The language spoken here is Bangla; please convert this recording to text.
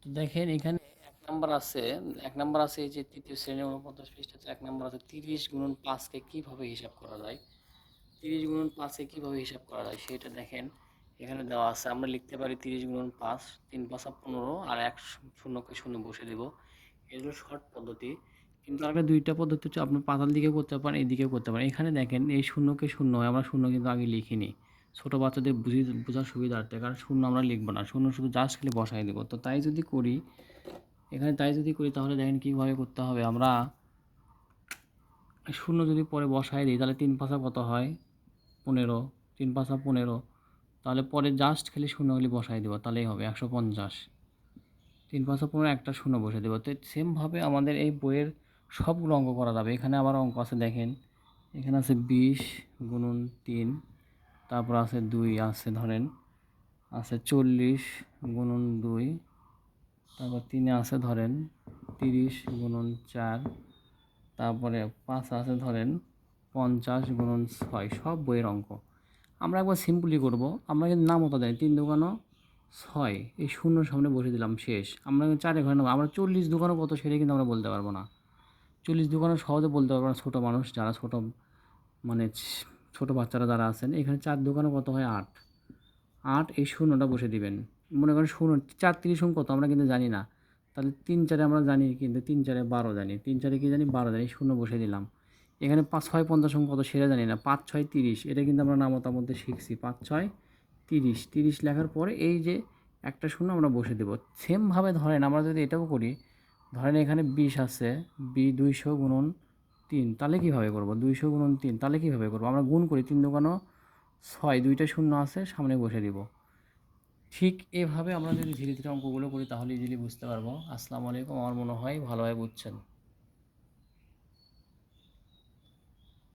তো দেখেন এখানে ১ নাম্বার আছে, ১ নাম্বার আছে এই যে ৩য় শ্রেণীর ৪৯ পৃষ্ঠাতে ১ নাম্বার আছে ৩০ গুণন ৫ কে কিভাবে হিসাব করা যায়? ৩০ গুণন ৫ কে কিভাবে হিসাব করা যায় সেটা দেখেন এখানে দেওয়া আছে। আমরা লিখতে পারি ৩০ গুণন ৫, ৩ ৫ ১৫ আর ১ শূন্যকে শূন্য বসিয়ে দেব। এগুলো শর্ট পদ্ধতি। কিন্তু আরেকটা ২টা পদ্ধতি হচ্ছে আপনার পাতার দিকেও করতে পারেন, এদিকেও করতে পারেন। এখানে দেখেন এই শূন্যকে শূন্য হয়, আমরা শূন্য কিন্তু আগে লিখিনি। ছোট বাচ্চাদের বোঝার সুবিধার্থে, কারণ শূন্য আমরা লিখব না, শূন্য শুধু জাস্ট খালি বসাই দেব। তো তাই যদি করি, এখানে তাই যদি করি তাহলে দেখেন কীভাবে করতে হবে। আমরা শূন্য যদি পরে বসাই দিই তাহলে ৩ পাঁচা কত হয়? ১৫, ৩ পাঁচা ১৫। তাহলে পরে জাস্ট খালি শূন্যগুলি বসাই দেবো, তাহলেই হবে ১৫০। ৩ পাঁচা ১৫, একটা শূন্য বসে দেবো। তো সেমভাবে আমাদের এই বইয়ের সবগুলো অঙ্ক করা যাবে। এখানে আবার অঙ্ক আছে দেখেন, এখানে আছে ২০ গুণন ৩, তারপর আছে ২ আছে ধরেন, আছে ৪০ গুণন ২, তারপর ৩ আছে ধরেন ৩০ গুণন ৪, তারপরে ৫ আছে ধরেন ৫০ গুণন ৬। সব বইয়ের অঙ্ক আমরা একবার সিম্পলি করব। আমরা কিন্তু নাম মতো দেয় ৩ দোকানো ৬, এই শূন্যর সামনে বসে দিলাম, শেষ। আমরা ৪ ঘরে নেব। আমরা ৪০ দোকানও কত সেটা কিন্তু আমরা বলতে পারবো না। ৪০ দোকানও সহজে বলতে পারবো না ছোটো মানুষ যারা, মানে ছোটো বাচ্চারা যারা আছেন। এখানে ৪ দোকানও কত হয়? ৮। ৮, এই শূন্যটা বসে দিবেন। মনে করেন শূন্য ৪ ৩০ কত আমরা কিন্তু জানি না। তাহলে ৩ ৪ আমরা জানি, কিন্তু ৩ ৪ ১২ জানি। ৩ ৪ কি জানি? ১২ জানি। শূন্য বসে দিলাম। এখানে ৫ ৬ ৫০ কত সেটা জানি না। ৫ ৬ ৩০, এটা কিন্তু আমরা নামতার মধ্যে শিখছি। ৫ ৬ ৩০, ৩০ লেখার পরে এই যে একটা শূন্য আমরা বসে দেব। সেমভাবে ধরেন আমরা যদি এটাও করি, ধরেন এখানে ২০ আছে, ২০০ গুণন ৩, তাহলে কীভাবে করব? ২০০ গুণন ৩, তাহলে কীভাবে করব? আমরা গুণ করি, ৩ দোকানো ৬, ২টা শূন্য আছে সামনে বসে দিব। ঠিক এভাবে আমরা যদি ধীরে ধীরে অঙ্কগুলো করি তাহলে ইজিলি বুঝতে পারবো। আসসালামু আলাইকুম। আমার মনে হয় ভালোভাবে বুঝছেন।